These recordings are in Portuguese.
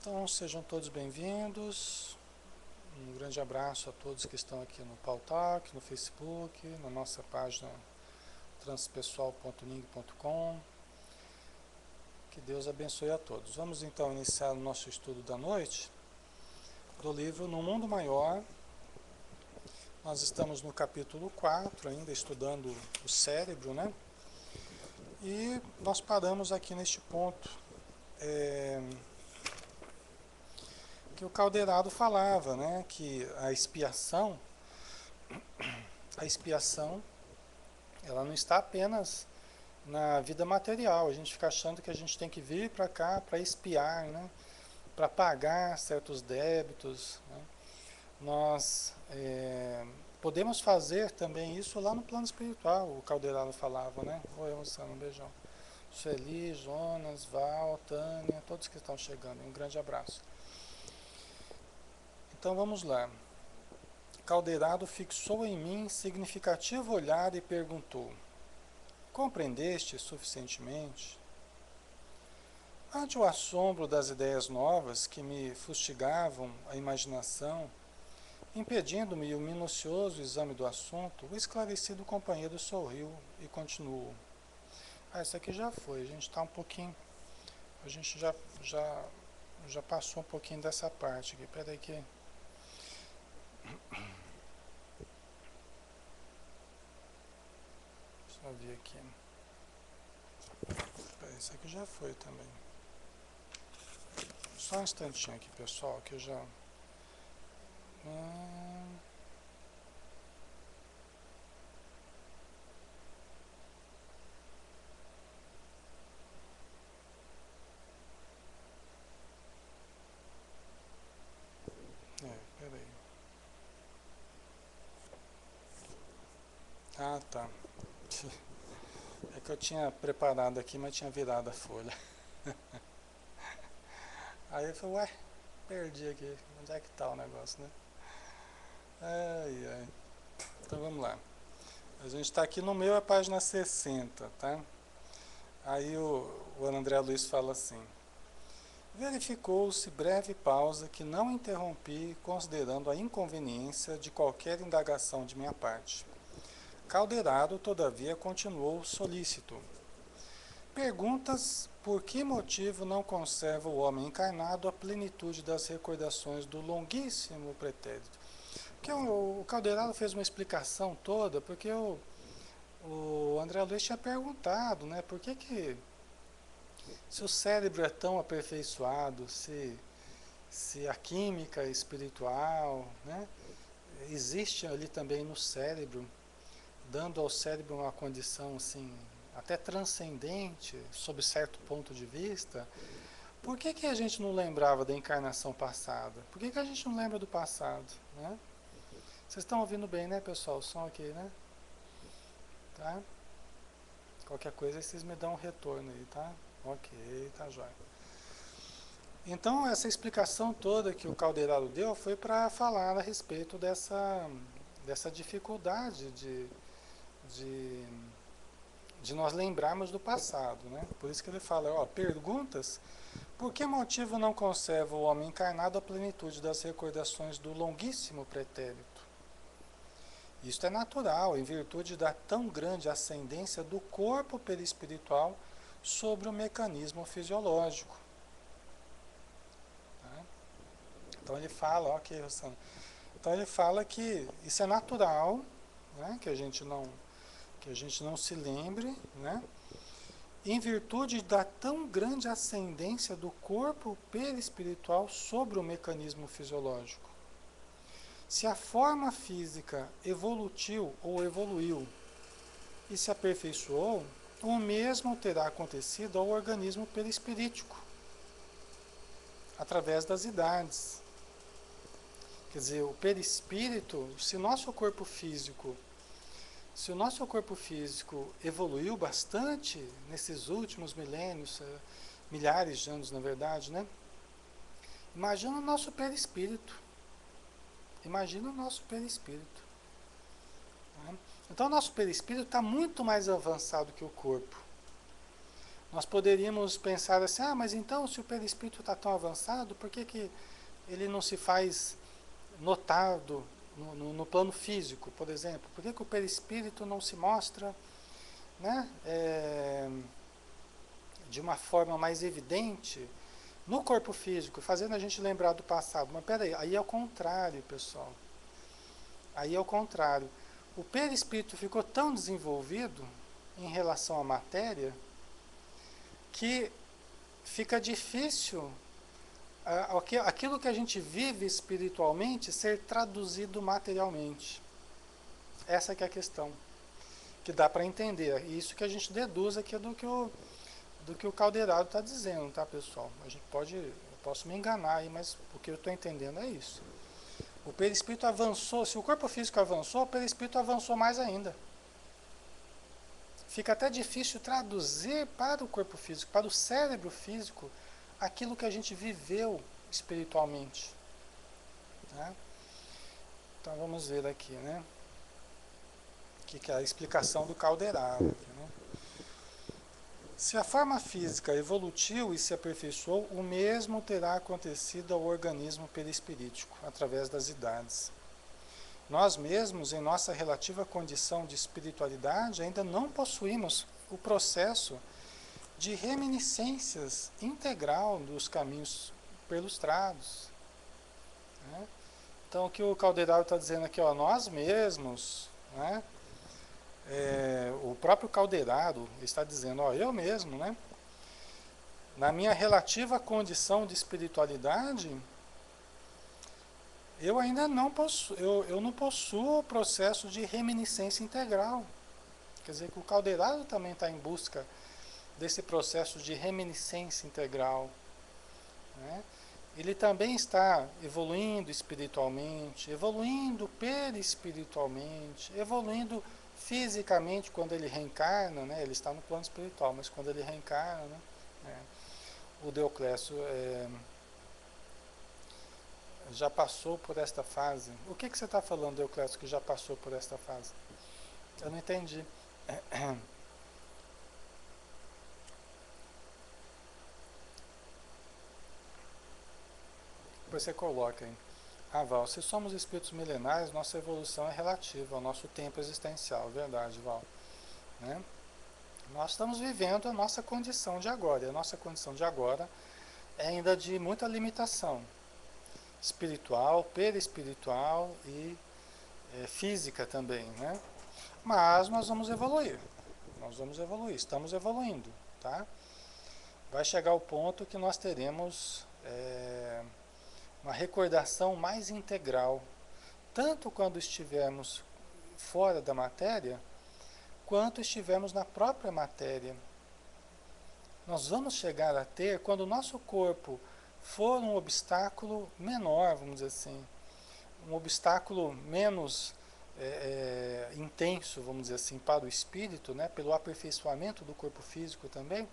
Então, sejam todos bem-vindos. Um grande abraço a todos que estão aqui no Pautalk, no Facebook, na nossa página transpessoal.ning.com. Que Deus abençoe a todos. Vamos então iniciar o nosso estudo da noite do livro No Mundo Maior. Nós estamos no capítulo 4, ainda estudando o cérebro, né? E nós paramos aqui neste ponto. Que o Caldeirado falava, né? Que a expiação, ela não está apenas na vida material. A gente fica achando que a gente tem que vir para cá para expiar, né? Para pagar certos débitos, né? Nós podemos fazer também isso lá no plano espiritual. O Caldeirado falava, né? Oi, Luciano, um beijão. Sueli, Jonas, Val, Tânia, todos que estão chegando, um grande abraço. Então vamos lá. Caldeirado fixou em mim significativo olhar e perguntou: compreendeste suficientemente? Ante o assombro das ideias novas que me fustigavam a imaginação, impedindo-me o minucioso exame do assunto, o esclarecido companheiro sorriu e continuou. Isso aqui já foi, a gente está um pouquinho. A gente já passou um pouquinho dessa parte aqui. Espera aí que. Só ver aqui. Isso aqui já foi também. Só um instantinho aqui, pessoal, que eu já. Peraí. Ah, tá. É que eu tinha preparado aqui, mas tinha virado a folha. Aí eu falei, ué, perdi aqui. Onde é que tá o negócio, né? Ai, ai. Então vamos lá. A gente está aqui no meio, a página 60, tá? Aí o André Luiz fala assim: verificou-se breve pausa que não interrompi, considerando a inconveniência de qualquer indagação de minha parte. Caldeirado, todavia, continuou solícito. Perguntas por que motivo não conserva o homem encarnado a plenitude das recordações do longuíssimo pretérito? Porque o Caldeirado fez uma explicação toda, porque o André Luiz tinha perguntado, né, por que se o cérebro é tão aperfeiçoado, se a química espiritual, né, existe ali também no cérebro, dando ao cérebro uma condição assim, até transcendente, sob certo ponto de vista, por que a gente não lembrava da encarnação passada? Por que a gente não lembra do passado? Né? Vocês estão ouvindo bem, né, pessoal? O som aqui, né? Tá? Qualquer coisa vocês me dão um retorno aí, tá? Ok, tá jóia. Então, essa explicação toda que o Caldeirado deu foi para falar a respeito dessa dificuldade de, de nós lembrarmos do passado, né? Por isso que ele fala, ó, perguntas, por que motivo não conserva o homem encarnado a plenitude das recordações do longuíssimo pretérito? Isto é natural, em virtude da tão grande ascendência do corpo perispiritual sobre o mecanismo fisiológico. Tá? Então ele fala, ok, Rossano. Então ele fala que isso é natural, né? Que a gente não se lembre, né? Em virtude da tão grande ascendência do corpo perispiritual sobre o mecanismo fisiológico. Se a forma física evoluiu e se aperfeiçoou, o mesmo terá acontecido ao organismo perispirítico, através das idades. Quer dizer, o perispírito, se o nosso corpo físico evoluiu bastante nesses últimos milênios, milhares de anos na verdade, né? Imagina o nosso perispírito. Imagina o nosso perispírito. Né? Então o nosso perispírito está muito mais avançado que o corpo. Nós poderíamos pensar assim, ah, mas então se o perispírito está tão avançado, por que, que ele não se faz notado no plano físico, por exemplo? Por que, que o perispírito não se mostra, né, de uma forma mais evidente no corpo físico, fazendo a gente lembrar do passado? Mas peraí, aí é o contrário, pessoal. Aí é o contrário. O perispírito ficou tão desenvolvido em relação à matéria que fica difícil aquilo que a gente vive espiritualmente ser traduzido materialmente. Essa que é a questão, que dá para entender. E isso que a gente deduz aqui do que o Caldeirado está dizendo, tá, pessoal? A gente eu posso me enganar aí, mas o que eu estou entendendo é isso. O perispírito avançou, se o corpo físico avançou, o perispírito avançou mais ainda. Fica até difícil traduzir para o corpo físico, para o cérebro físico, aquilo que a gente viveu espiritualmente. Tá? Então vamos ver aqui, né? Que é a explicação do Caldeirado. Né? Se a forma física evoluiu e se aperfeiçoou, o mesmo terá acontecido ao organismo perispirítico, através das idades. Nós mesmos, em nossa relativa condição de espiritualidade, ainda não possuímos o processo de reminiscências integral dos caminhos perlustrados. Né? Então, o que o Caldeirado está dizendo aqui, ó, nós mesmos, né? O próprio Caldeirado está dizendo, ó, eu mesmo, né? Na minha relativa condição de espiritualidade, eu ainda não possuo, eu não possuo o processo de reminiscência integral. Quer dizer que o Caldeirado também está em busca desse processo de reminiscência integral. Né? Ele também está evoluindo espiritualmente, evoluindo perispiritualmente, evoluindo fisicamente quando ele reencarna, né? Ele está no plano espiritual, mas quando ele reencarna, né? O Deoclésio já passou por esta fase. O que você está falando, Deoclésio, que já passou por esta fase? Eu não entendi. Depois você coloca aí. Ah, Val, se somos espíritos milenares, nossa evolução é relativa ao nosso tempo existencial. Verdade, Val. Né? Nós estamos vivendo a nossa condição de agora. E a nossa condição de agora é ainda de muita limitação espiritual, perispiritual e física também, né? Mas nós vamos evoluir. Nós vamos evoluir, estamos evoluindo, tá? Vai chegar o ponto que nós teremos uma recordação mais integral, tanto quando estivermos fora da matéria, quanto estivermos na própria matéria. Nós vamos chegar a ter, quando o nosso corpo for um obstáculo menor, vamos dizer assim, um obstáculo menos intenso, vamos dizer assim, para o espírito, né, pelo aperfeiçoamento do corpo físico também,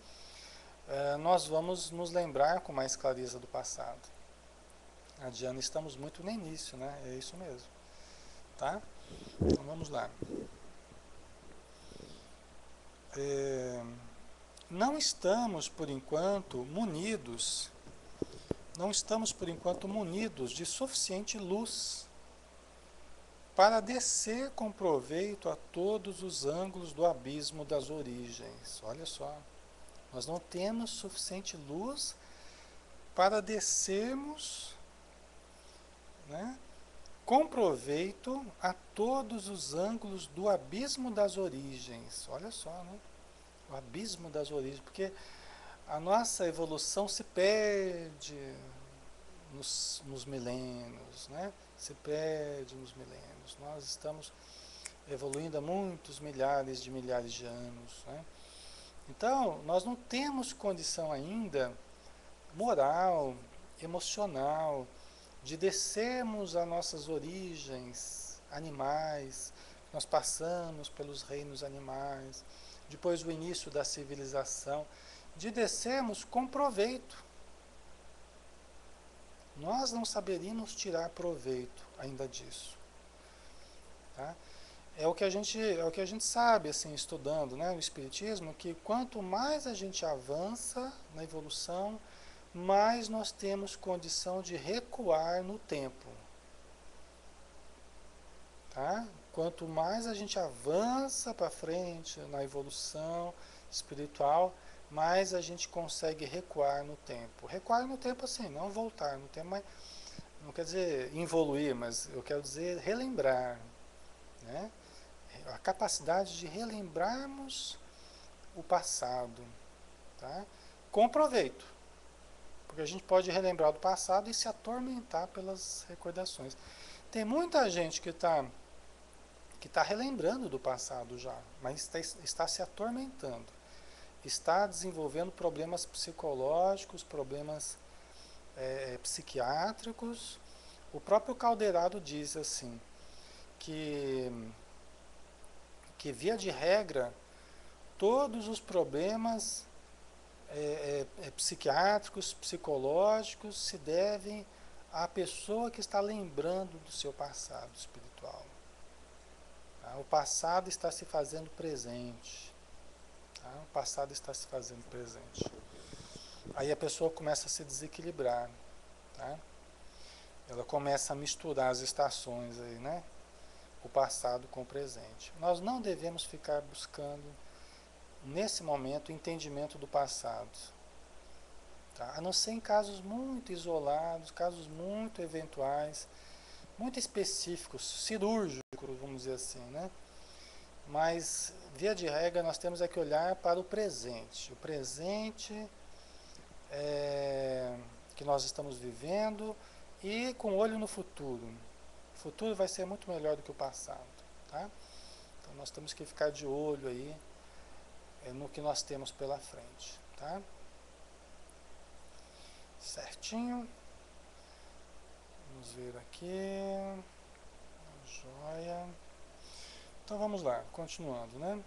nós vamos nos lembrar com mais clareza do passado. A Diana, estamos muito no início, né? É isso mesmo. Tá? Então vamos lá. Não estamos, por enquanto, munidos de suficiente luz para descer com proveito a todos os ângulos do abismo das origens. Olha só, nós não temos suficiente luz para descermos, né, com proveito a todos os ângulos do abismo das origens. Olha só, né? O abismo das origens, porque a nossa evolução se perde nos milênios, né? Se perde nos milênios. Nós estamos evoluindo há muitos milhares de anos, né? Então, nós não temos condição ainda moral, emocional, de descermos a nossas origens animais. Nós passamos pelos reinos animais, depois do início da civilização, de descermos com proveito. Nós não saberíamos tirar proveito ainda disso. Tá? é o que a gente sabe, assim, estudando, né, o Espiritismo, que quanto mais a gente avança na evolução, mais nós temos condição de recuar no tempo, tá? Quanto mais a gente avança para frente na evolução espiritual, mais a gente consegue recuar no tempo. Recuar no tempo assim, não voltar no tempo, mas não quer dizer evoluir, mas eu quero dizer relembrar, né? A capacidade de relembrarmos o passado, tá? Com proveito, porque a gente pode relembrar do passado e se atormentar pelas recordações. Tem muita gente que tá relembrando do passado já, mas está se atormentando, está desenvolvendo problemas psicológicos, problemas psiquiátricos. O próprio Calderaro diz assim que via de regra todos os problemas psiquiátricos, psicológicos se devem à pessoa que está lembrando do seu passado espiritual. Tá? O passado está se fazendo presente. Tá? O passado está se fazendo presente. Aí a pessoa começa a se desequilibrar. Tá? Ela começa a misturar as estações aí, né? O passado com o presente. Nós não devemos ficar buscando, nesse momento, o entendimento do passado. Tá? A não ser em casos muito isolados, casos muito eventuais, muito específicos, cirúrgicos, vamos dizer assim, né? Mas, via de regra, nós temos é que olhar para o presente. O presente que nós estamos vivendo e com olho no futuro. O futuro vai ser muito melhor do que o passado, tá? Então nós temos que ficar de olho aí no que nós temos pela frente, tá? Certinho. Vamos ver aqui. Joia. Então vamos lá, continuando, né?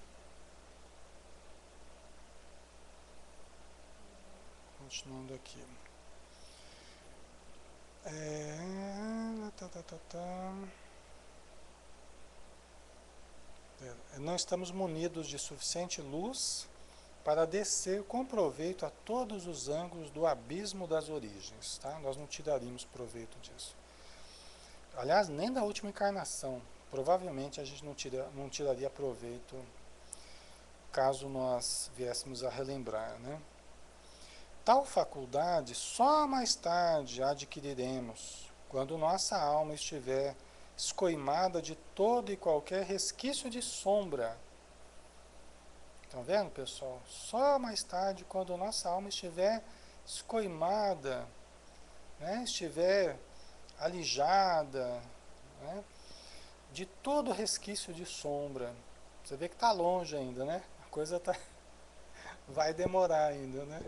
Continuando aqui. Não estamos munidos de suficiente luz para descer com proveito a todos os ângulos do abismo das origens, tá? Nós não tiraríamos proveito disso. Aliás, nem da última encarnação. Provavelmente a gente não tiraria proveito caso nós viéssemos a relembrar, né? Tal faculdade só mais tarde adquiriremos, quando nossa alma estiver escoimada de todo e qualquer resquício de sombra. Estão vendo, pessoal? Só mais tarde, quando nossa alma estiver escoimada, né? Estiver alijada, né? De todo resquício de sombra. Você vê que está longe ainda, né? A coisa vai demorar ainda, né?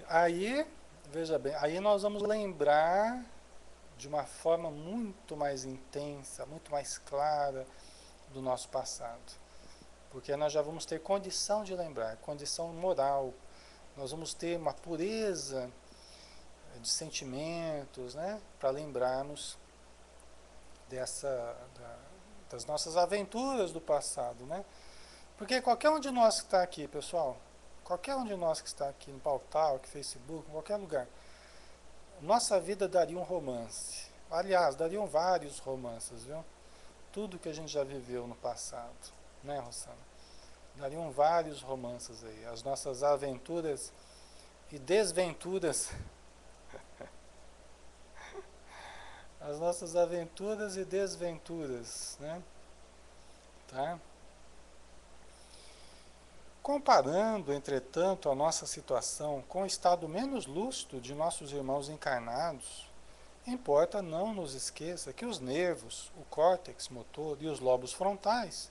Aí, veja bem, aí nós vamos lembrar de uma forma muito mais intensa, muito mais clara do nosso passado. Porque nós já vamos ter condição de lembrar, condição moral. Nós vamos ter uma pureza de sentimentos, né? Para lembrarmos das nossas aventuras do passado, né? Porque qualquer um de nós que está aqui, pessoal, qualquer um de nós que está aqui no Pautalk, Facebook, em qualquer lugar, nossa vida daria um romance. Aliás, dariam vários romances, viu? Tudo que a gente já viveu no passado, né, Rosana? Dariam vários romances aí. As nossas aventuras e desventuras. As nossas aventuras e desventuras, né? Tá? Comparando, entretanto, a nossa situação com o estado menos lúcido de nossos irmãos encarnados, importa não nos esqueça que os nervos, o córtex motor e os lobos frontais,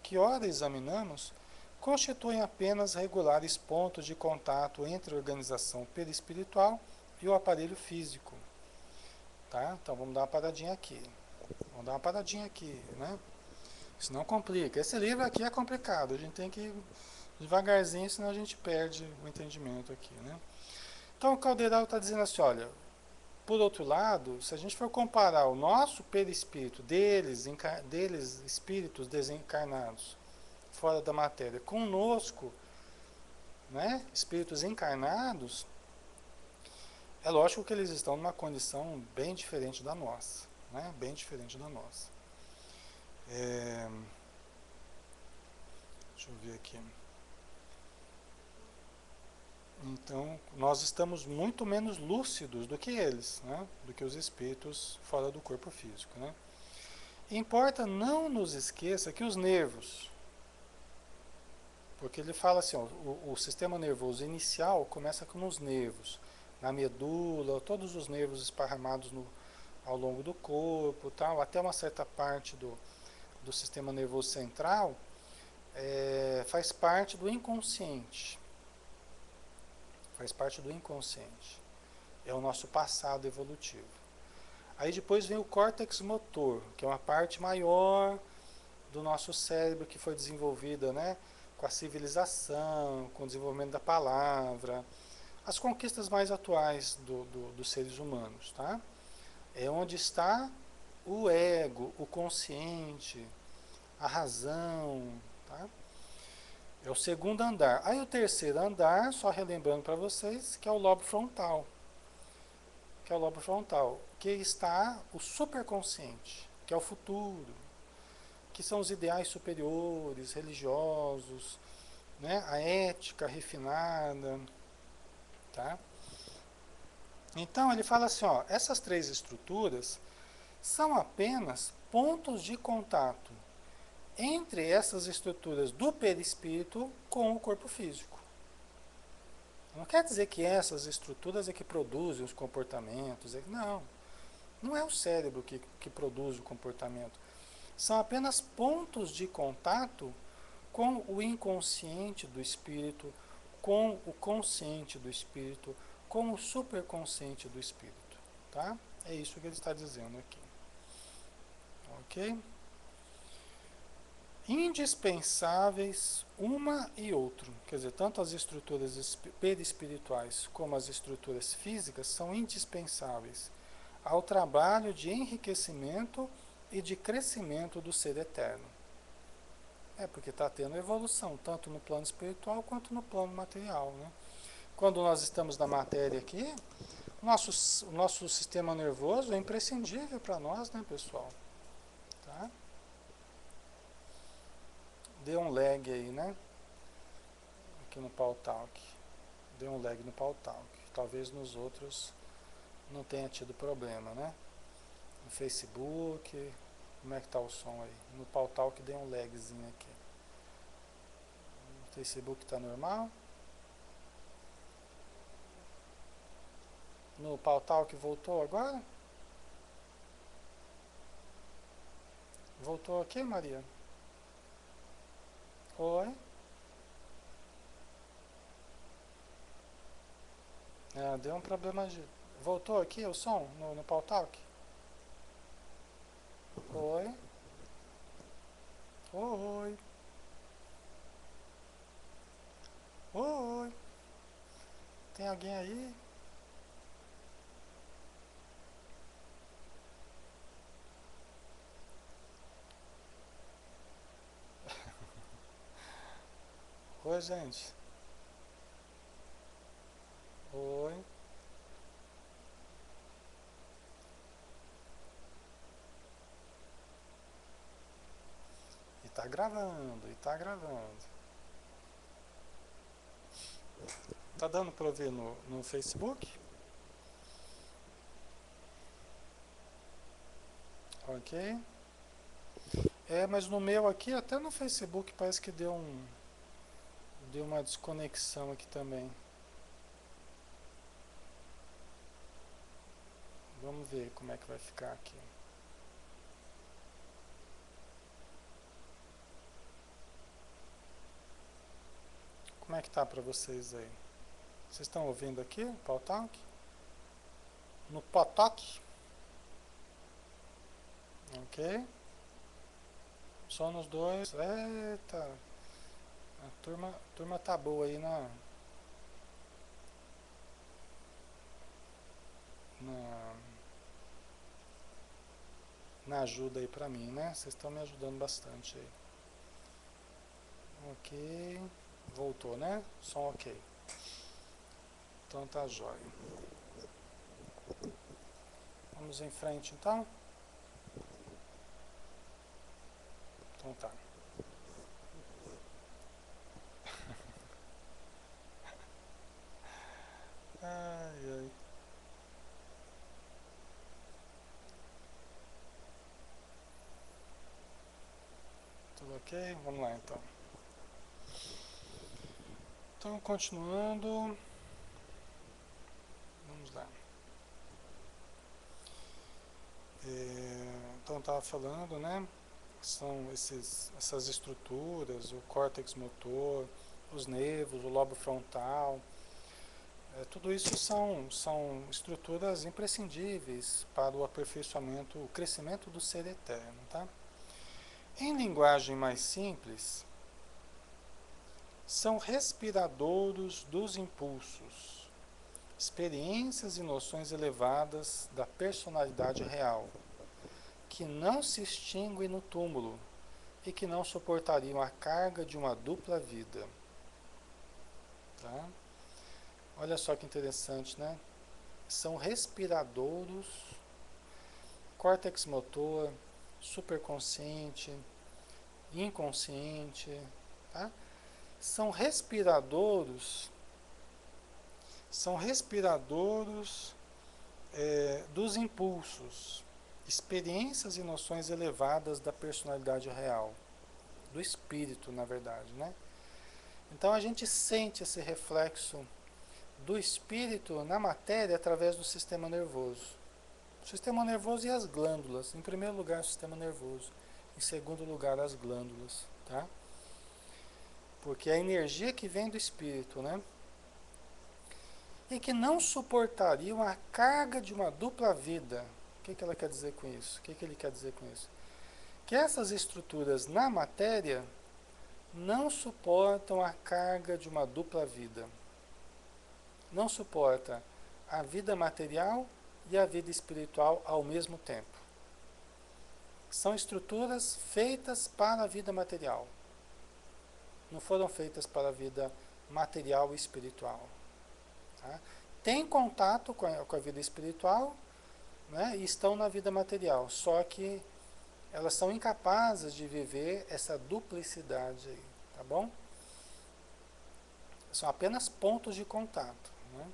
que ora examinamos, constituem apenas regulares pontos de contato entre a organização perispiritual e o aparelho físico. Tá? Então vamos dar uma paradinha aqui. Vamos dar uma paradinha aqui, né? Senão complica. Esse livro aqui é complicado, a gente tem que ir devagarzinho, senão a gente perde o entendimento aqui, né? Então o Caldeirão está dizendo assim, olha, Por outro lado, se a gente for comparar o nosso perispírito deles espíritos desencarnados fora da matéria, conosco, né, espíritos encarnados, é lógico que eles estão numa condição bem diferente da nossa, né, bem diferente da nossa. É, deixa eu ver aqui. Então, nós estamos muito menos lúcidos do que eles, né, do que os espíritos fora do corpo físico, né. Importa não nos esqueça que os nervos, porque ele fala assim, ó, o sistema nervoso inicial começa com os nervos, na medula, todos os nervos esparramados ao longo do corpo, tal, até uma certa parte do sistema nervoso central, faz parte do inconsciente. Faz parte do inconsciente. É o nosso passado evolutivo. Aí depois vem o córtex motor, que é uma parte maior do nosso cérebro que foi desenvolvida, né, com a civilização, com o desenvolvimento da palavra, as conquistas mais atuais dos seres humanos, tá? É onde está o ego, o consciente, a razão, tá? É o segundo andar. Aí o terceiro andar, só relembrando para vocês, que é o lobo frontal. Que é o lobo frontal, que está o superconsciente, que é o futuro, que são os ideais superiores, religiosos, né? A ética refinada, tá? Então ele fala assim, ó, essas três estruturas são apenas pontos de contato entre essas estruturas do perispírito com o corpo físico. Não quer dizer que essas estruturas é que produzem os comportamentos. Não, não é o cérebro que produz o comportamento. São apenas pontos de contato com o inconsciente do espírito, com o consciente do espírito, com o superconsciente do espírito. Tá? É isso que ele está dizendo aqui. Ok? Indispensáveis uma e outro. Quer dizer, tanto as estruturas perispirituais como as estruturas físicas são indispensáveis ao trabalho de enriquecimento e de crescimento do ser eterno. É porque está tendo evolução, tanto no plano espiritual quanto no plano material. Né? Quando nós estamos na matéria aqui, o nosso sistema nervoso é imprescindível para nós, né, pessoal? Tá? Deu um lag aí, né? Aqui no Pautalk. Deu um lag no Pautalk. Talvez nos outros não tenha tido problema, né? No Facebook, como é que tá o som aí? No Pautalk deu um lagzinho aqui. O Facebook tá normal? No Pautalk voltou agora? Voltou aqui, Maria? Oi? Deu um problema de... Voltou aqui o som no Pautalk? Oi? Oi? Oi? Tem alguém aí? Oi, gente? Oi? E tá gravando, e tá gravando. Tá dando pra ver no Facebook? Ok. Mas no meu aqui, até no Facebook, parece que deu uma desconexão aqui também. Vamos ver como é que vai ficar aqui. Como é que tá pra vocês aí? Vocês estão ouvindo aqui o Pautalk? No Pautalk? Ok. Só nos dois. Eita. A turma tá boa aí na na ajuda aí pra mim, né? Vocês estão me ajudando bastante aí. Ok. Voltou, né? Som ok. Então tá jóia. Vamos em frente então? Então tá. Ai, ai. Tudo ok? Vamos lá então. Então, continuando. Vamos lá. Então, estava falando, né? São essas estruturas, o córtex motor, os nervos, o lobo frontal. Tudo isso são estruturas imprescindíveis para o aperfeiçoamento, o crescimento do ser eterno. Tá? Em linguagem mais simples, são respiradouros dos impulsos, experiências e noções elevadas da personalidade real, que não se extinguem no túmulo e que não suportariam a carga de uma dupla vida. Tá? Olha só que interessante, né? São respiradouros, córtex motor, superconsciente, inconsciente, tá? São respiradouros, dos impulsos, experiências e noções elevadas da personalidade real, do espírito, na verdade, né? Então a gente sente esse reflexo do espírito na matéria através do sistema nervoso. O sistema nervoso e as glândulas. Em primeiro lugar, o sistema nervoso. Em segundo lugar, as glândulas, tá? Porque a energia que vem do espírito, né? E que não suportariam a carga de uma dupla vida. O que ela quer dizer com isso? O que ele quer dizer com isso? Que essas estruturas na matéria não suportam a carga de uma dupla vida. Não suporta a vida material e a vida espiritual ao mesmo tempo. São estruturas feitas para a vida material. Não foram feitas para a vida material e espiritual. Tá? Tem contato com a vida espiritual, né, e estão na vida material, só que elas são incapazes de viver essa duplicidade aí, tá bom? São apenas pontos de contato. Né?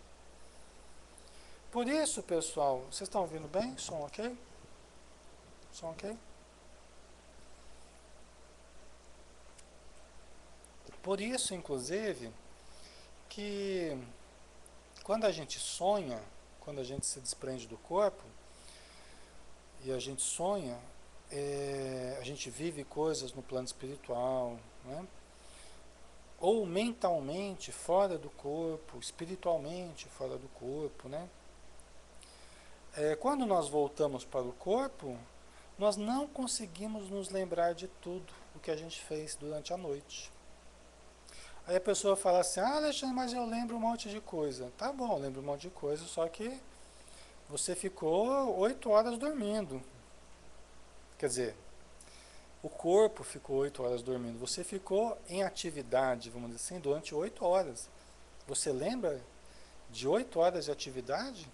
Por isso, pessoal, vocês estão ouvindo bem? Som ok? Som ok? Por isso, inclusive, que quando a gente sonha, quando a gente se desprende do corpo, e a gente sonha, a gente vive coisas no plano espiritual, né? Ou mentalmente fora do corpo, espiritualmente fora do corpo, né? Quando nós voltamos para o corpo, nós não conseguimos nos lembrar de tudo o que a gente fez durante a noite. Aí a pessoa fala assim, Alexandre, mas eu lembro um monte de coisa. Tá bom, eu lembro um monte de coisa, só que você ficou 8 horas dormindo. Quer dizer, o corpo ficou 8 horas dormindo. Você ficou em atividade, vamos dizer assim, durante 8 horas. Você lembra de 8 horas de atividade?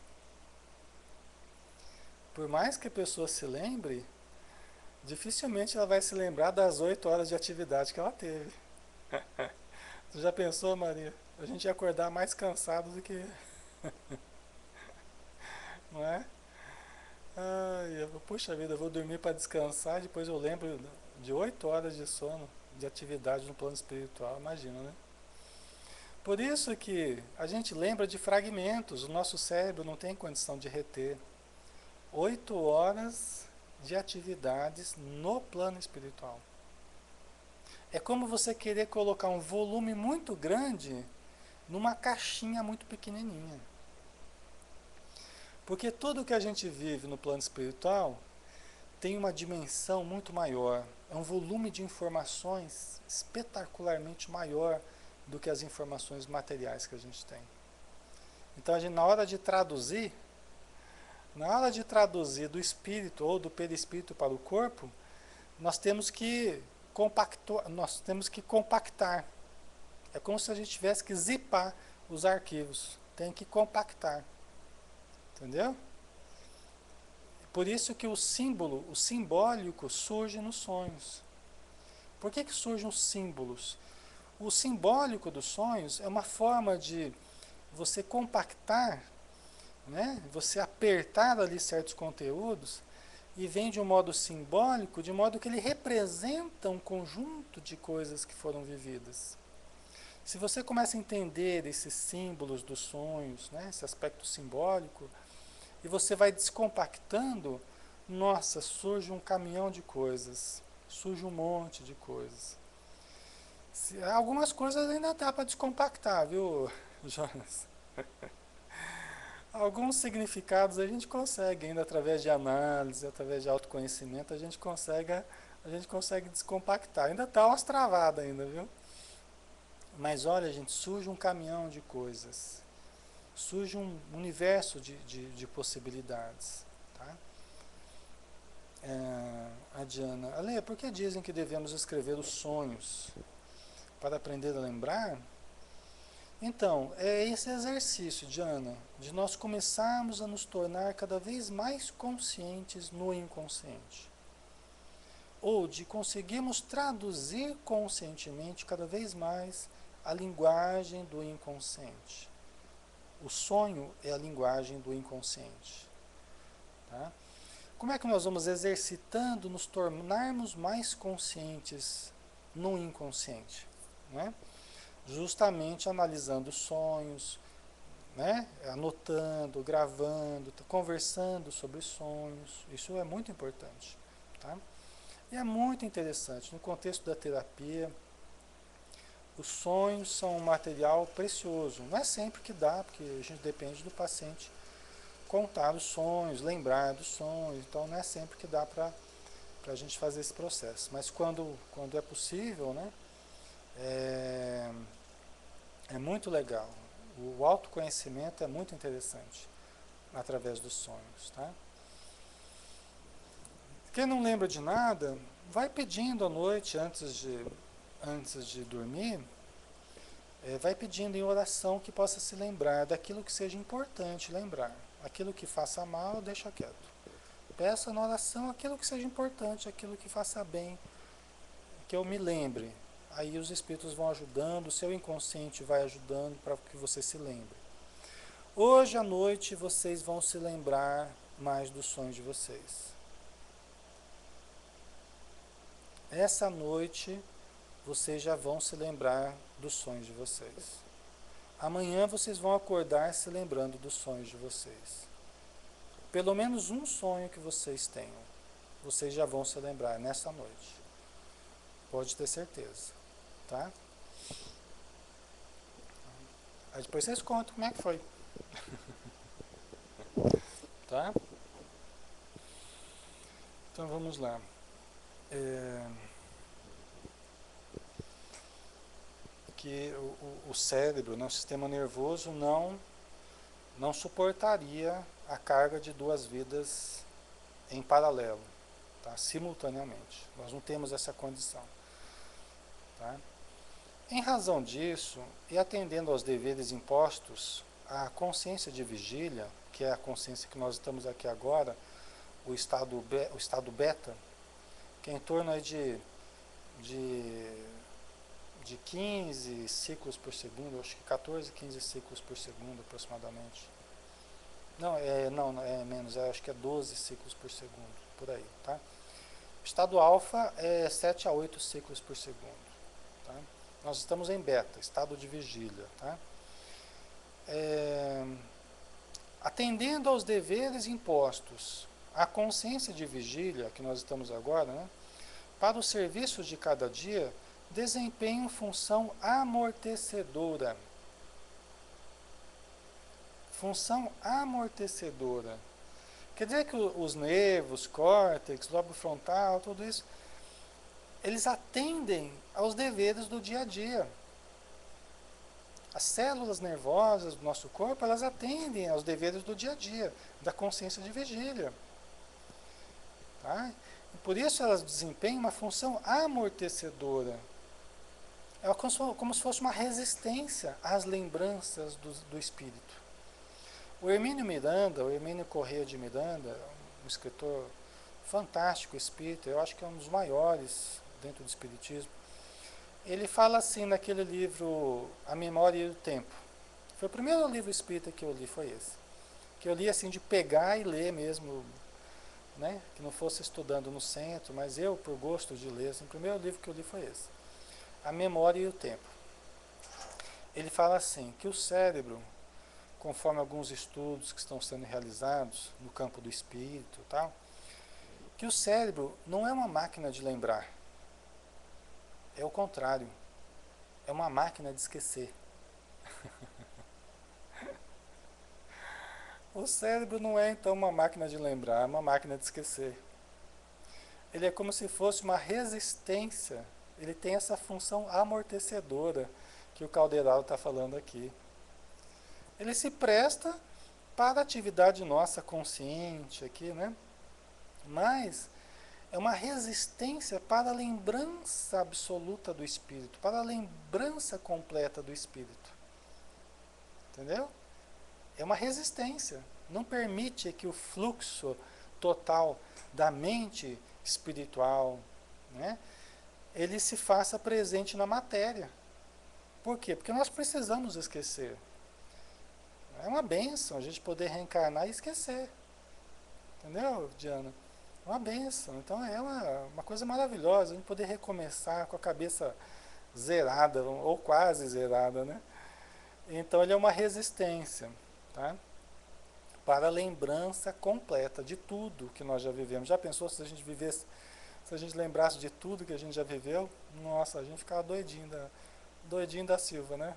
Por mais que a pessoa se lembre, dificilmente ela vai se lembrar das 8 horas de atividade que ela teve. Você já pensou, Maria? A gente ia acordar mais cansado do que... Não é? Puxa vida, eu vou dormir para descansar, depois eu lembro de 8 horas de sono, de atividade no plano espiritual, imagina, né? Por isso que a gente lembra de fragmentos, o nosso cérebro não tem condição de reter 8 horas de atividades no plano espiritual. É como você querer colocar um volume muito grande numa caixinha muito pequenininha. Porque tudo que a gente vive no plano espiritual tem uma dimensão muito maior. É um volume de informações espetacularmente maior do que as informações materiais que a gente tem. Então, na hora de traduzir, Na hora de traduzir do espírito ou do perispírito para o corpo, nós temos que compactar. É como se a gente tivesse que zipar os arquivos. Tem que compactar. Entendeu? Por isso que o símbolo, o simbólico, surge nos sonhos. Por que surgem os símbolos? O simbólico dos sonhos é uma forma de você compactar, né? Você apertar ali certos conteúdos e vem de um modo simbólico, de modo que ele representa um conjunto de coisas que foram vividas. Se você começa a entender esses símbolos dos sonhos, né? Esse aspecto simbólico, e você vai descompactando, nossa, surge um caminhão de coisas, surge um monte de coisas. Algumas coisas ainda dá para descompactar, viu, Jonas? Alguns significados a gente consegue ainda através de análise, através de autoconhecimento, a gente consegue descompactar. Ainda está umas travadas ainda, viu? Mas olha, gente, surge um caminhão de coisas. Surge um universo de possibilidades. Tá? A Diana, Ale, por que dizem que devemos escrever os sonhos? Para aprender a lembrar? Então, é esse exercício, Diana, de nós começarmos a nos tornar cada vez mais conscientes no inconsciente. Ou de conseguirmos traduzir conscientemente cada vez mais a linguagem do inconsciente. O sonho é a linguagem do inconsciente. Tá? Como é que nós vamos exercitando, nos tornarmos mais conscientes no inconsciente? Né? Justamente analisando sonhos, né? Anotando, gravando, conversando sobre sonhos. Isso é muito importante. Tá? E é muito interessante. No contexto da terapia, os sonhos são um material precioso. Não é sempre que dá, porque a gente depende do paciente contar os sonhos, lembrar dos sonhos. Então não é sempre que dá para a gente fazer esse processo. Mas quando é possível, né? É muito legal. O autoconhecimento é muito interessante através dos sonhos. Tá? Quem não lembra de nada, vai pedindo à noite, antes de dormir, vai pedindo em oração que possa se lembrar daquilo que seja importante lembrar. Aquilo que faça mal, deixa quieto. Peça na oração aquilo que seja importante, aquilo que faça bem, que eu me lembre. Aí os espíritos vão ajudando, o seu inconsciente vai ajudando para que você se lembre. Hoje à noite vocês vão se lembrar mais dos sonhos de vocês. Essa noite vocês já vão se lembrar dos sonhos de vocês. Amanhã vocês vão acordar se lembrando dos sonhos de vocês. Pelo menos um sonho que vocês tenham, vocês já vão se lembrar nessa noite. Pode ter certeza. Tá? Aí depois vocês contam como é que foi. Tá? Então vamos lá. Que o cérebro, né, o sistema nervoso não suportaria a carga de duas vidas em paralelo, tá? Simultaneamente. Nós não temos essa condição. Tá? Em razão disso, e atendendo aos deveres impostos, a consciência de vigília, que é a consciência que nós estamos aqui agora, o estado beta, que é em torno aí de 15 ciclos por segundo, acho que 14, 15 ciclos por segundo aproximadamente. Não, é menos, acho que é 12 ciclos por segundo, por aí. Tá? O estado alfa é 7 a 8 ciclos por segundo. Tá? Nós estamos em beta, estado de vigília. Tá? Atendendo aos deveres impostos, a consciência de vigília, que nós estamos agora, né, para os serviços de cada dia, desempenham função amortecedora. Função amortecedora. Quer dizer que os nervos, córtex, lobo frontal, tudo isso, eles atendem aos deveres do dia a dia. As células nervosas do nosso corpo, elas atendem aos deveres do dia a dia, da consciência de vigília. Tá? E por isso elas desempenham uma função amortecedora. É como se fosse uma resistência às lembranças do espírito. O Hermínio Corrêa de Miranda, um escritor fantástico espírita, eu acho que é um dos maiores dentro do espiritismo, ele fala assim naquele livro A Memória e o Tempo. Foi o primeiro livro espírita que eu li, foi esse. Que eu li assim de pegar e ler mesmo, né? Que não fosse estudando no centro, mas eu, por gosto de ler, assim, o primeiro livro que eu li foi esse. A Memória e o Tempo. Ele fala assim, que o cérebro, conforme alguns estudos que estão sendo realizados no campo do espírito e tal, que o cérebro não é uma máquina de lembrar. É o contrário. É uma máquina de esquecer. O cérebro não é então uma máquina de lembrar, é uma máquina de esquecer. Ele é como se fosse uma resistência. Ele tem essa função amortecedora que o Calderaro está falando aqui. Ele se presta para a atividade nossa consciente aqui, né? Mas é uma resistência para a lembrança absoluta do espírito, para a lembrança completa do espírito. Entendeu? É uma resistência. Não permite que o fluxo total da mente espiritual, né, ele se faça presente na matéria. Por quê? Porque nós precisamos esquecer. É uma bênção a gente poder reencarnar e esquecer. Entendeu, Diana? É uma bênção. Então é uma coisa maravilhosa a gente poder recomeçar com a cabeça zerada, ou quase zerada, né? Então ele é uma resistência, tá? Para a lembrança completa de tudo que nós já vivemos. Já pensou se a gente vivesse, se a gente lembrasse de tudo que a gente já viveu? Nossa, a gente ficava doidinho da Silva, né?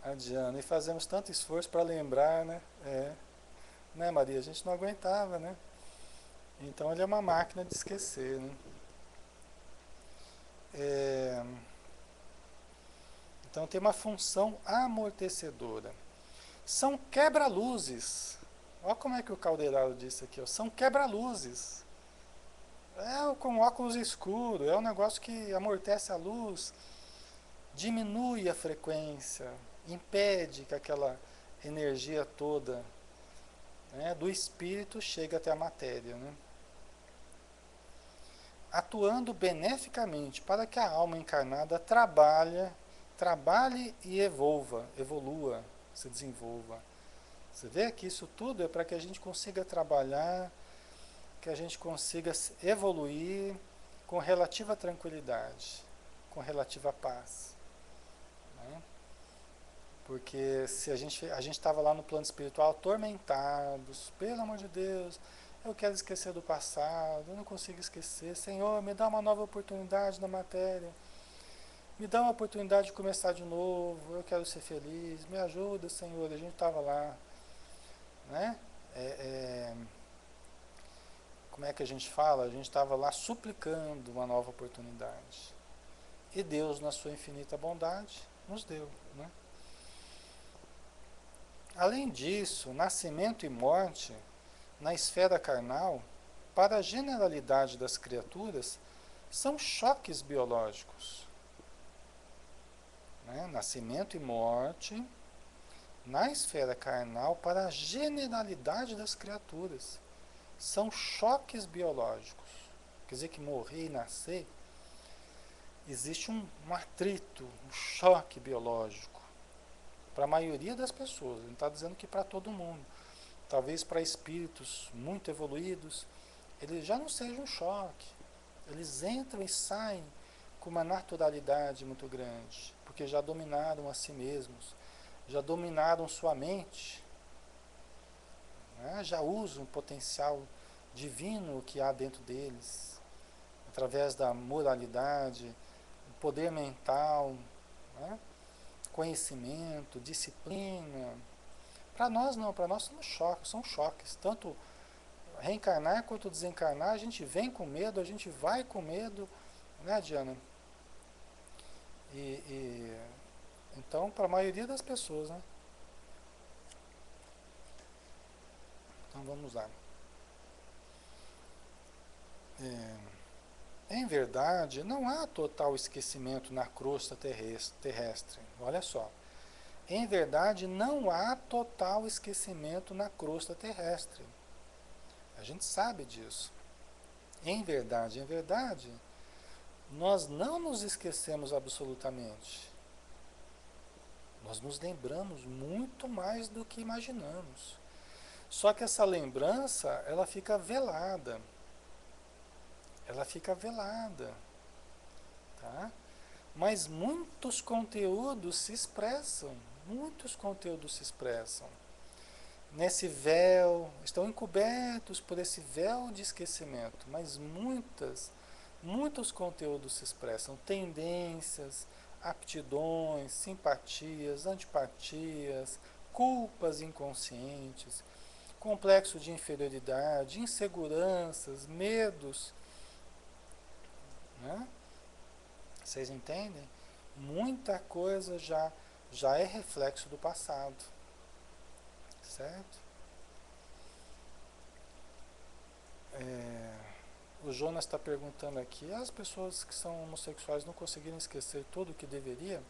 A Diana. E fazemos tanto esforço para lembrar, né? Né, Maria? A gente não aguentava, né? Então ele é uma máquina de esquecer, né? Então tem uma função amortecedora. São quebra-luzes. Olha como é que o Calderaro disse aqui, ó. São quebra-luzes. É com óculos escuros, é um negócio que amortece a luz, diminui a frequência, impede que aquela energia toda, né, do espírito chegue até a matéria, né? Atuando beneficamente para que a alma encarnada trabalhe e evolua, se desenvolva. Você vê que isso tudo é para que a gente consiga trabalhar, que a gente consiga evoluir com relativa tranquilidade, com relativa paz, né? Porque se a gente estava lá no plano espiritual atormentados, pelo amor de Deus, eu quero esquecer do passado, eu não consigo esquecer. Senhor, me dá uma nova oportunidade na matéria. Me dá uma oportunidade de começar de novo, eu quero ser feliz. Me ajuda, Senhor. A gente estava lá, né? Como é que a gente fala? A gente estava lá suplicando uma nova oportunidade. E Deus, na sua infinita bondade, nos deu, né? Além disso, nascimento e morte na esfera carnal, para a generalidade das criaturas, são choques biológicos. Né? Nascimento e morte na esfera carnal, para a generalidade das criaturas, são choques biológicos. Quer dizer que morrer e nascer, existe um atrito, um choque biológico. Para a maioria das pessoas, não está dizendo que para todo mundo. Talvez para espíritos muito evoluídos, ele já não seja um choque. Eles entram e saem com uma naturalidade muito grande, porque já dominaram a si mesmos, já dominaram sua mente, né? Já usam o potencial divino que há dentro deles, através da moralidade, poder mental, né? Conhecimento, disciplina. Para nós não, para nós são choques, tanto reencarnar quanto desencarnar, a gente vem com medo, a gente vai com medo, né, Diana? E Então, para a maioria das pessoas, né? Então vamos lá. Em verdade, não há total esquecimento na crosta terrestre. Olha só. Em verdade, não há total esquecimento na crosta terrestre. A gente sabe disso. Em verdade, nós não nos esquecemos absolutamente. Nós nos lembramos muito mais do que imaginamos. Só que essa lembrança, ela fica velada. Ela fica velada, tá? Mas muitos conteúdos se expressam nesse véu, estão encobertos por esse véu de esquecimento, mas muitos conteúdos se expressam, tendências, aptidões, simpatias, antipatias, culpas inconscientes, complexo de inferioridade, inseguranças, medos, né? Vocês entendem? Muita coisa já é reflexo do passado, certo? O Jonas está perguntando aqui, as pessoas que são homossexuais não conseguiram esquecer tudo o que deveria?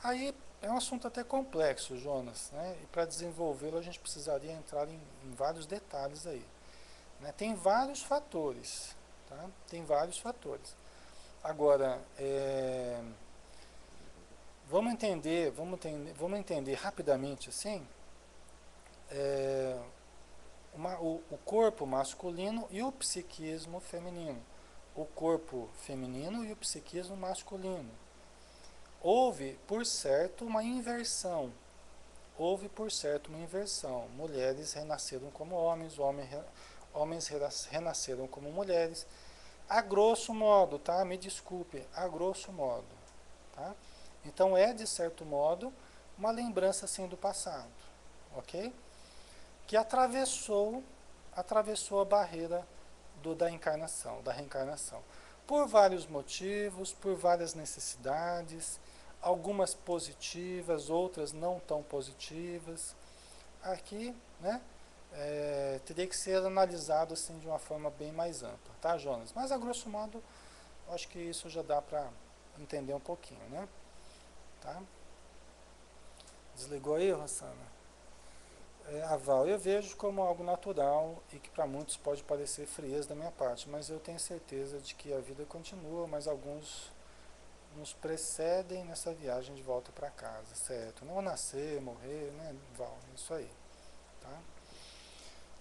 Aí é um assunto até complexo, Jonas, né? E para desenvolvê-lo a gente precisaria entrar em vários detalhes aí, né? Tem vários fatores, tá? Tem vários fatores. Agora, vamos entender rapidamente assim, é, o corpo masculino e o psiquismo feminino. O corpo feminino e o psiquismo masculino. Houve, por certo, uma inversão. Houve, por certo, uma inversão. Mulheres renasceram como homens, homens renasceram como mulheres. A grosso modo, tá? Me desculpe, a grosso modo, tá? Então é, de certo modo, uma lembrança assim do passado, ok? Que atravessou a barreira da reencarnação. Por vários motivos, por várias necessidades, algumas positivas, outras não tão positivas. Aqui, né, teria que ser analisado assim de uma forma bem mais ampla, tá, Jonas? Mas a grosso modo, acho que isso já dá para entender um pouquinho, né? Tá? Desligou aí, Rossana? Aval, eu vejo como algo natural e que para muitos pode parecer frieza da minha parte, mas eu tenho certeza de que a vida continua, mas alguns nos precedem nessa viagem de volta para casa, certo? Não nascer, morrer, né, Val? Isso aí, tá?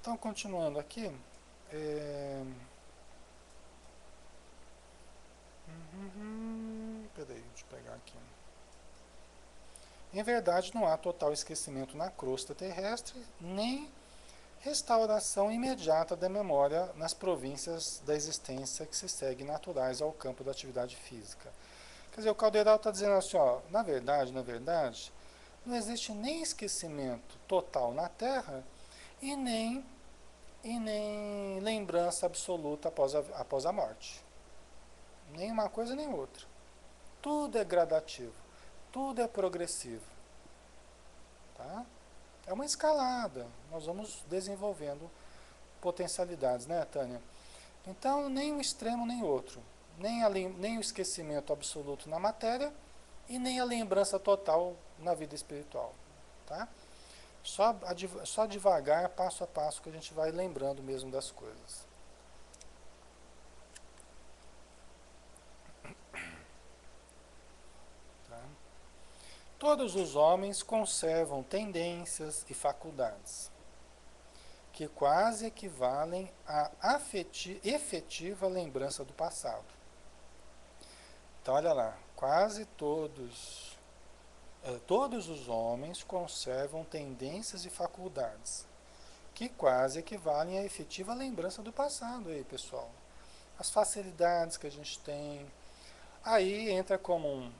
Então, continuando aqui, peraí, deixa eu pegar aqui. Em verdade, não há total esquecimento na crosta terrestre, nem restauração imediata da memória nas províncias da existência que se seguem naturais ao campo da atividade física. Quer dizer, o Caldeirão está dizendo assim, ó, na verdade, não existe nem esquecimento total na Terra e nem lembrança absoluta após a morte. Nem uma coisa nem outra. Tudo é gradativo, tudo é progressivo. Tá? É uma escalada, nós vamos desenvolvendo potencialidades, né, Tânia? Então, nem um extremo nem outro. Nem o esquecimento absoluto na matéria e nem a lembrança total na vida espiritual. Tá? Só devagar, passo a passo, que a gente vai lembrando mesmo das coisas. Tá? Todos os homens conservam tendências e faculdades que quase equivalem à efetiva lembrança do passado. Então, olha lá, todos os homens conservam tendências e faculdades que quase equivalem à efetiva lembrança do passado aí, pessoal. As facilidades que a gente tem. Aí entra como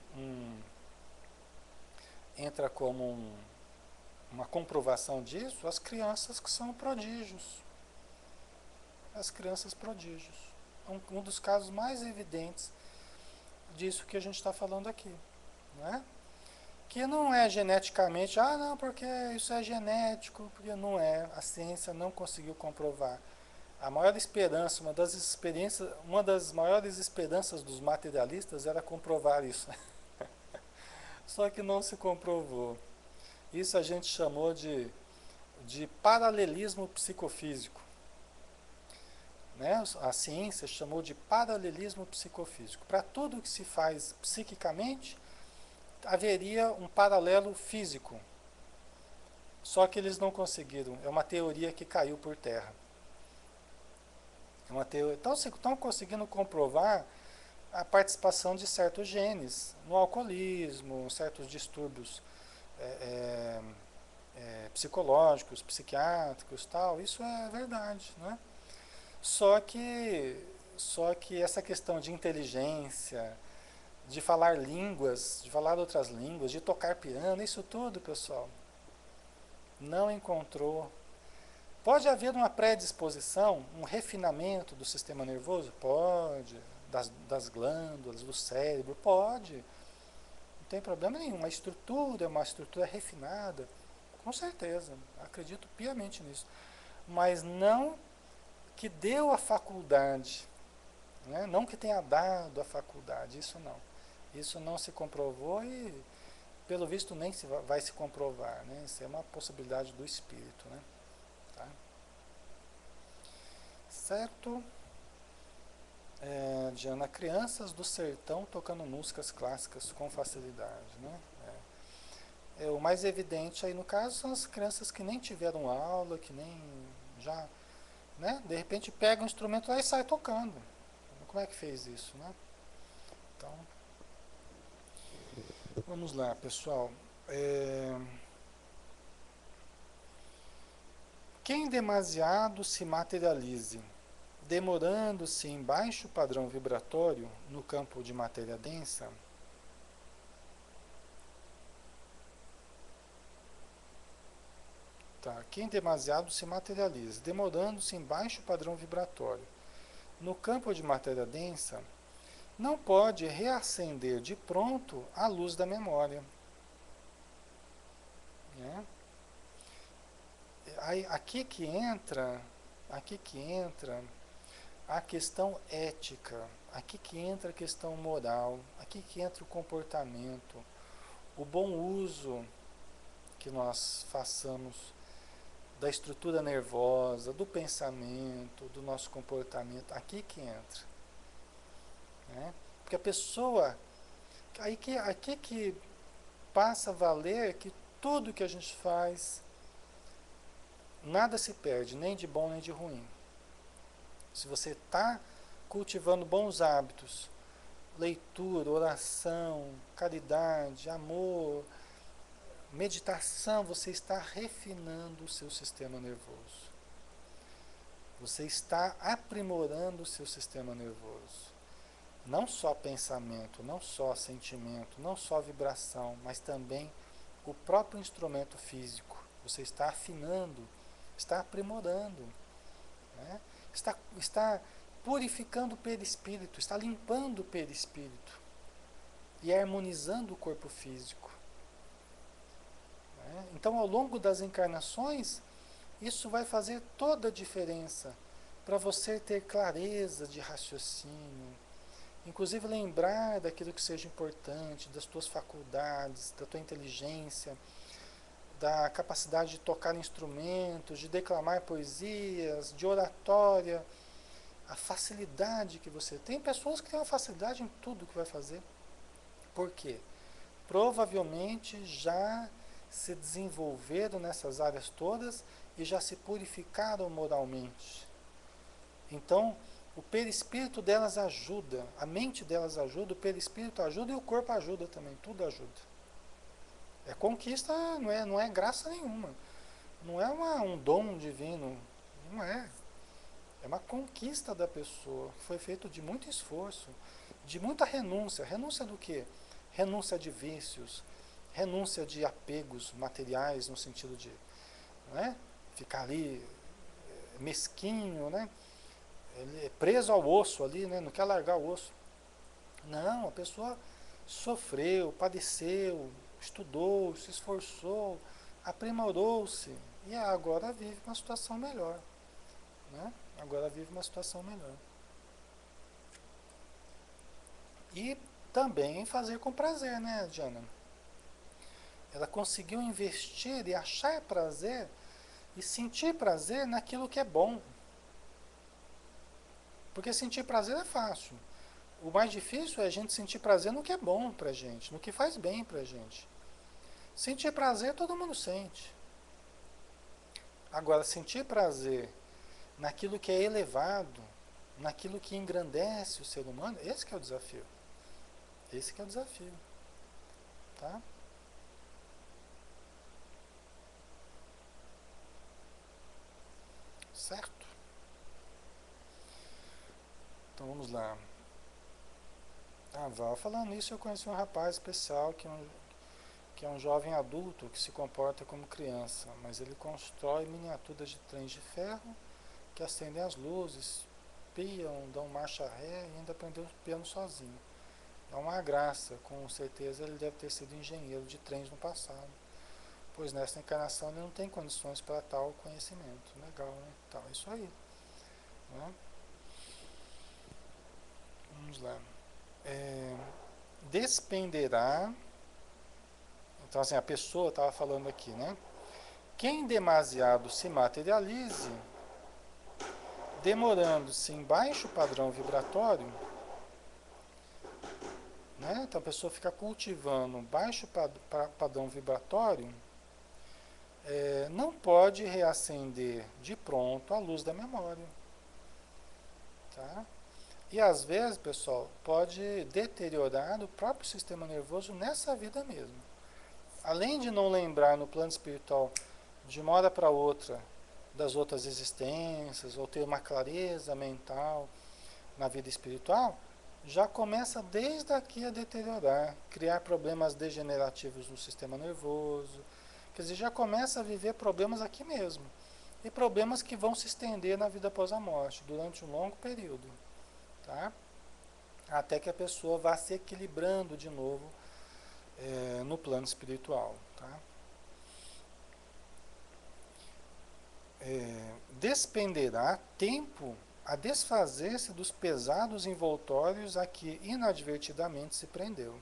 uma comprovação disso as crianças que são prodígios. As crianças prodígios. Um dos casos mais evidentes disso que a gente está falando aqui, não é? que não é geneticamente, ah não, porque isso é genético, porque não é, a ciência não conseguiu comprovar. A maior esperança, uma das maiores esperanças dos materialistas era comprovar isso. Só que não se comprovou. Isso a gente chamou de paralelismo psicofísico. Né? A ciência chamou de paralelismo psicofísico. Para tudo que se faz psiquicamente, haveria um paralelo físico. Só que eles não conseguiram. É uma teoria que caiu por terra. É uma teoria. Então, estão conseguindo comprovar a participação de certos genes no alcoolismo, certos distúrbios é, psicológicos, psiquiátricos, tal. Isso é verdade, né? Só que, só que essa questão de inteligência, de falar línguas, de falar outras línguas, de tocar piano, isso tudo, pessoal, não encontrou. Pode haver uma predisposição, um refinamento do sistema nervoso? Pode. Das glândulas, do cérebro? Pode. Não tem problema nenhum. Uma estrutura refinada, com certeza. Acredito piamente nisso. Mas não que deu a faculdade, né? Não que tenha dado a faculdade, isso não. Isso não se comprovou e, pelo visto, nem vai se comprovar, né? Isso é uma possibilidade do espírito, né? Tá? Certo? Diana, crianças do sertão tocando músicas clássicas com facilidade, né? O mais evidente aí no caso são as crianças que nem tiveram aula, que nem já, né? De repente pega um instrumento lá e sai tocando. Como é que fez isso, né? Então, vamos lá, pessoal. Quem demasiado se materialize, demorando-se em baixo padrão vibratório no campo de matéria densa, tá? Quem demasiado se materializa, demorando-se em baixo padrão vibratório no campo de matéria densa, não pode reacender de pronto a luz da memória, né? Aqui que entra a questão ética, aqui que entra a questão moral, aqui que entra o comportamento, o bom uso que nós façamos da estrutura nervosa, do pensamento, do nosso comportamento, aqui que entra, né? Porque a pessoa, aqui que passa a valer que tudo que a gente faz, nada se perde, nem de bom nem de ruim. Se você está cultivando bons hábitos, leitura, oração, caridade, amor, meditação, você está refinando o seu sistema nervoso. Você está aprimorando o seu sistema nervoso. Não só pensamento, não só sentimento, não só vibração, mas também o próprio instrumento físico. Você está afinando, está aprimorando, né? Está purificando o perispírito, está limpando o perispírito e harmonizando o corpo físico, né? Então, ao longo das encarnações, isso vai fazer toda a diferença para você ter clareza de raciocínio, inclusive lembrar daquilo que seja importante, das tuas faculdades, da tua inteligência, da capacidade de tocar instrumentos, de declamar poesias, de oratória, a facilidade que você tem. Pessoas que têm uma facilidade em tudo que vai fazer. Por quê? Provavelmente já se desenvolveram nessas áreas todas e já se purificaram moralmente. Então, o perispírito delas ajuda, a mente delas ajuda, o perispírito ajuda e o corpo ajuda também, tudo ajuda. É conquista, não é graça nenhuma. Não é um dom divino, não é. É uma conquista da pessoa, que foi feito de muito esforço, de muita renúncia. Renúncia do quê? Renúncia de vícios, renúncia de apegos materiais, no sentido de, né, ficar ali mesquinho, né, preso ao osso ali, né, não quer largar o osso. Não, a pessoa sofreu, padeceu, estudou, se esforçou, aprimorou-se e agora vive uma situação melhor, né? Agora vive uma situação melhor. E também fazer com prazer, né, Diana? Ela conseguiu investir e achar prazer e sentir prazer naquilo que é bom. Porque sentir prazer é fácil. O mais difícil é a gente sentir prazer no que é bom pra gente, no que faz bem pra gente. Sentir prazer todo mundo sente. Agora, sentir prazer naquilo que é elevado, naquilo que engrandece o ser humano, esse que é o desafio. Esse que é o desafio. Tá? Certo? Então vamos lá. Ah, Val, falando nisso, eu conheci um rapaz especial que é um jovem adulto que se comporta como criança, mas ele constrói miniaturas de trens de ferro que acendem as luzes, piam, dão marcha ré e ainda aprendeu o piano sozinho. É uma graça, com certeza ele deve ter sido engenheiro de trens no passado, pois nesta encarnação ele não tem condições para tal conhecimento. Legal, né? Então, é isso aí. Né? Vamos lá. É, despenderá. Então, assim, a pessoa estava falando aqui, né? Quem demasiado se materialize, demorando-se em baixo padrão vibratório, né? Então a pessoa fica cultivando baixo padrão vibratório, não pode reacender de pronto a luz da memória. Tá? E às vezes, pessoal, pode deteriorar o próprio sistema nervoso nessa vida mesmo. Além de não lembrar no plano espiritual de uma hora para outra das outras existências, ou ter uma clareza mental na vida espiritual, já começa desde aqui a deteriorar, criar problemas degenerativos no sistema nervoso. Quer dizer, já começa a viver problemas aqui mesmo. E problemas que vão se estender na vida após a morte, durante um longo período. Tá? Até que a pessoa vá se equilibrando de novo no plano espiritual. Tá? Despenderá tempo a desfazer-se dos pesados envoltórios a que inadvertidamente se prendeu.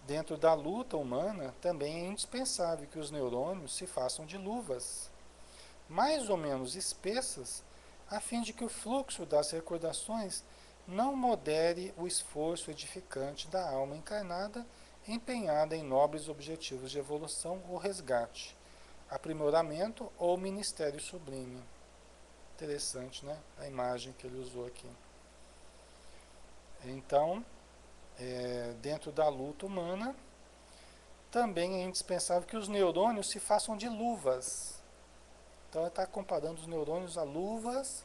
Dentro da luta humana, também é indispensável que os neurônios se façam de luvas, mais ou menos espessas, a fim de que o fluxo das recordações não modere o esforço edificante da alma encarnada empenhada em nobres objetivos de evolução ou resgate, aprimoramento ou ministério sublime. Interessante, né? A imagem que ele usou aqui. Então, dentro da luta humana, também é indispensável que os neurônios se façam de luvas. Então, ele está comparando os neurônios a luvas,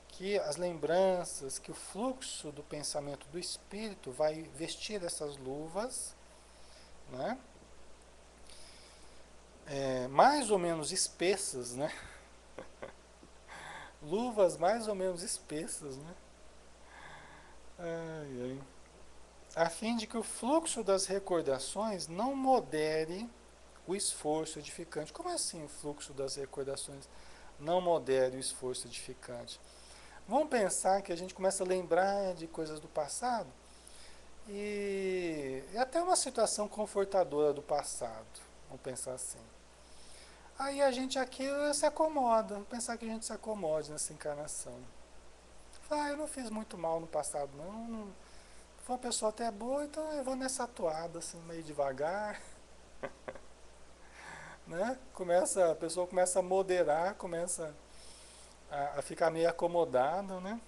que as lembranças, que o fluxo do pensamento do espírito vai vestir essas luvas, né? Mais ou menos espessas, né? Luvas mais ou menos espessas, né? Ai, ai. A fim de que o fluxo das recordações não modere o esforço edificante. Como assim o fluxo das recordações não modere o esforço edificante? Vamos pensar que a gente começa a lembrar de coisas do passado e é até uma situação confortadora do passado. Vamos pensar assim. Aí a gente aqui se acomoda, vamos pensar que a gente se acomode nessa encarnação. Eu não fiz muito mal no passado, não. Foi uma pessoa até boa, então eu vou nessa atuada, assim, meio devagar. Né? A pessoa começa a moderar, começa a ficar meio acomodado, né?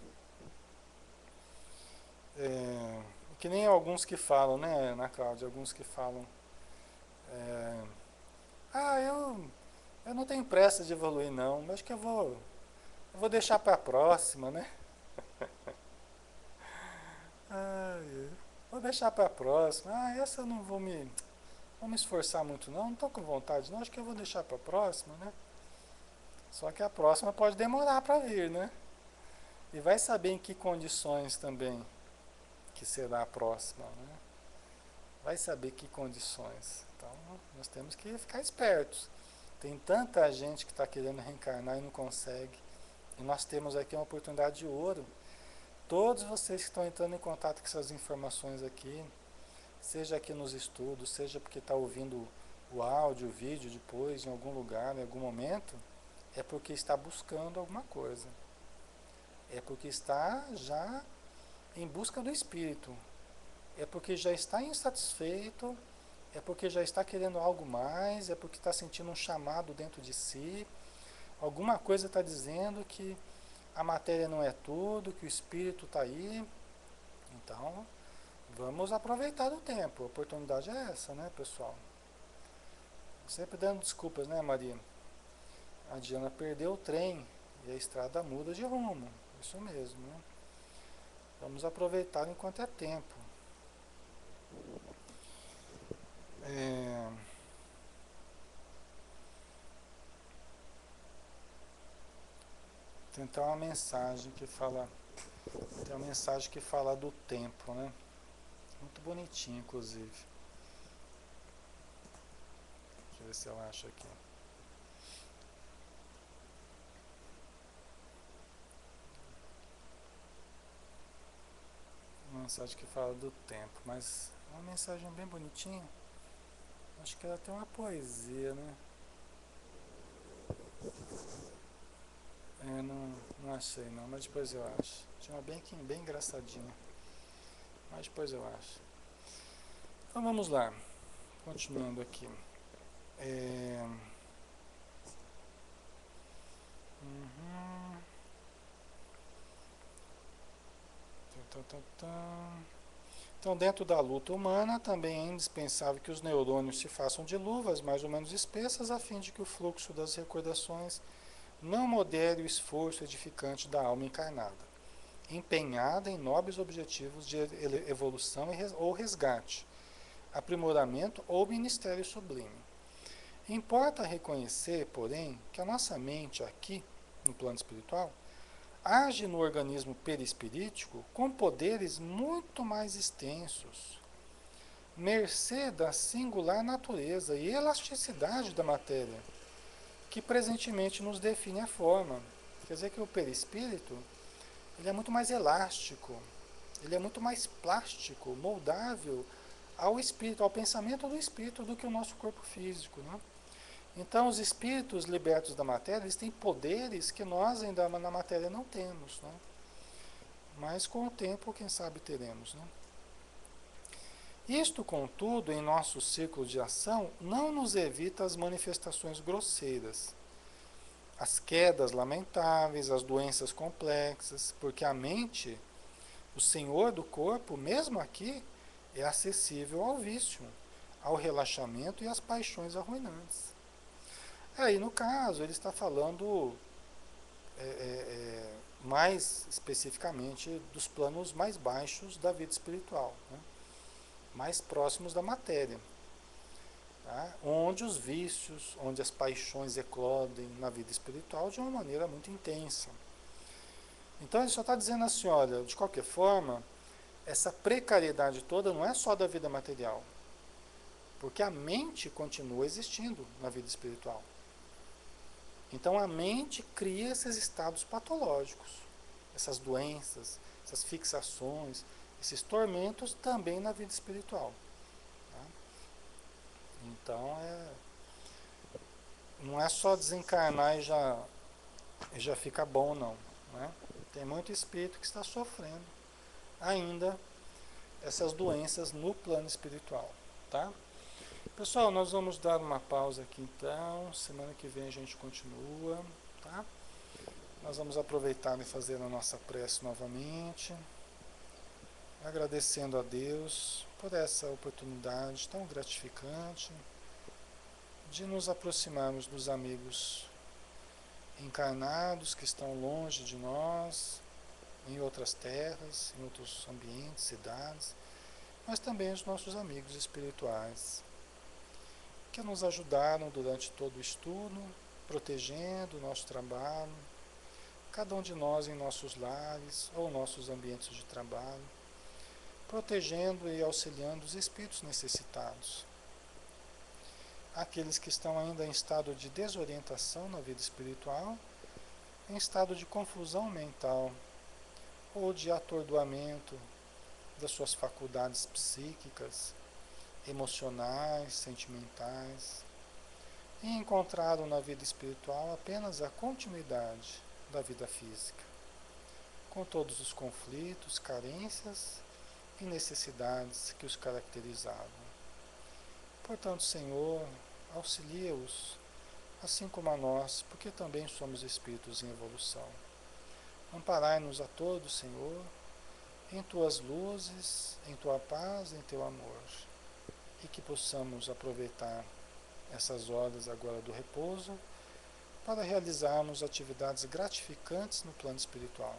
Que nem alguns que falam, né, Ana Cláudia? Alguns que falam, é, eu não tenho pressa de evoluir, não, mas acho que eu vou deixar para a próxima, né? Vou deixar para a próxima. Essa eu não vou me esforçar muito, não estou com vontade, não, acho que eu vou deixar para a próxima, né? Só que a próxima pode demorar para vir, né? E vai saber em que condições também que será a próxima, né? Vai saber que condições. Então, nós temos que ficar espertos. Tem tanta gente que está querendo reencarnar e não consegue. E nós temos aqui uma oportunidade de ouro. Todos vocês que estão entrando em contato com essas informações aqui, seja aqui nos estudos, seja porque está ouvindo o áudio, o vídeo depois, em algum lugar, em algum momento, é porque está buscando alguma coisa. É porque está já em busca do espírito. É porque já está insatisfeito, é porque já está querendo algo mais, é porque está sentindo um chamado dentro de si. Alguma coisa está dizendo que a matéria não é tudo, que o espírito está aí. Então, vamos aproveitar o tempo. A oportunidade é essa, né, pessoal? Sempre dando desculpas, né, Maria? A Diana perdeu o trem e a estrada muda de rumo. Isso mesmo, né? Vamos aproveitar enquanto é tempo. É, tentar uma mensagem que fala. Tem uma mensagem que fala do tempo, né? Muito bonitinho, inclusive. Deixa eu ver se eu acho aqui. Uma mensagem que fala do tempo, mas é uma mensagem bem bonitinha. Acho que ela tem uma poesia, né? Não achei não, mas depois eu acho. Tinha uma bem engraçadinha, mas depois eu acho. Então vamos lá, continuando aqui. É, uhum. Então, dentro da luta humana, também é indispensável que os neurônios se façam de luvas mais ou menos espessas, a fim de que o fluxo das recordações não modere o esforço edificante da alma encarnada, empenhada em nobres objetivos de evolução ou resgate, aprimoramento ou ministério sublime. Importa reconhecer, porém, que a nossa mente aqui, no plano espiritual, age no organismo perispirítico com poderes muito mais extensos, mercê da singular natureza e elasticidade da matéria, que presentemente nos define a forma. Quer dizer que o perispírito ele é muito mais elástico, ele é muito mais plástico, moldável ao espírito, ao pensamento do espírito do que o nosso corpo físico, né? Então, os espíritos libertos da matéria, eles têm poderes que nós ainda na matéria não temos, né? Mas com o tempo, quem sabe teremos, né? Isto, contudo, em nosso círculo de ação, não nos evita as manifestações grosseiras, as quedas lamentáveis, as doenças complexas, porque a mente, o senhor do corpo, mesmo aqui, é acessível ao vício, ao relaxamento e às paixões arruinantes. Aí, no caso, ele está falando mais especificamente dos planos mais baixos da vida espiritual, né? Mais próximos da matéria, tá? Onde os vícios, onde as paixões eclodem na vida espiritual de uma maneira muito intensa. Então ele só está dizendo assim, olha, de qualquer forma, essa precariedade toda não é só da vida material, porque a mente continua existindo na vida espiritual. Então a mente cria esses estados patológicos, essas doenças, essas fixações, esses tormentos também na vida espiritual. Tá? Então não é só desencarnar e já fica bom, não. Né? Tem muito espírito que está sofrendo ainda essas doenças no plano espiritual. Tá? Pessoal, nós vamos dar uma pausa aqui então. Semana que vem a gente continua. Tá? Nós vamos aproveitar e fazer a nossa prece novamente, agradecendo a Deus por essa oportunidade tão gratificante de nos aproximarmos dos amigos encarnados que estão longe de nós, em outras terras, em outros ambientes, cidades, mas também os nossos amigos espirituais, que nos ajudaram durante todo o estudo, protegendo o nosso trabalho, cada um de nós em nossos lares ou nossos ambientes de trabalho, protegendo e auxiliando os espíritos necessitados, aqueles que estão ainda em estado de desorientação na vida espiritual, em estado de confusão mental ou de atordoamento das suas faculdades psíquicas, emocionais, sentimentais, e encontraram na vida espiritual apenas a continuidade da vida física, com todos os conflitos, carências e necessidades que os caracterizavam. Portanto, Senhor, auxilia-os, assim como a nós, porque também somos espíritos em evolução. Amparai-nos a todos, Senhor, em Tuas luzes, em Tua paz, em Teu amor, e que possamos aproveitar essas horas agora do repouso para realizarmos atividades gratificantes no plano espiritual,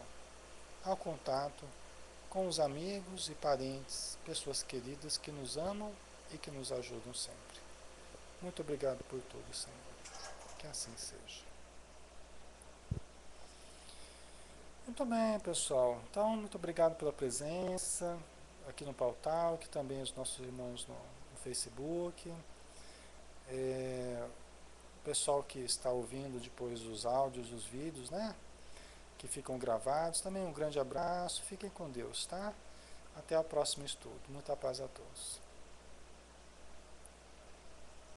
ao contato com os amigos e parentes, pessoas queridas que nos amam e que nos ajudam sempre. Muito obrigado por tudo, Senhor. Que assim seja. Muito bem, pessoal. Então, muito obrigado pela presença aqui no Pautal, que também os nossos irmãos no Facebook. O pessoal que está ouvindo depois os áudios, os vídeos, né? Que ficam gravados. Também um grande abraço. Fiquem com Deus, tá? Até o próximo estudo. Muita paz a todos.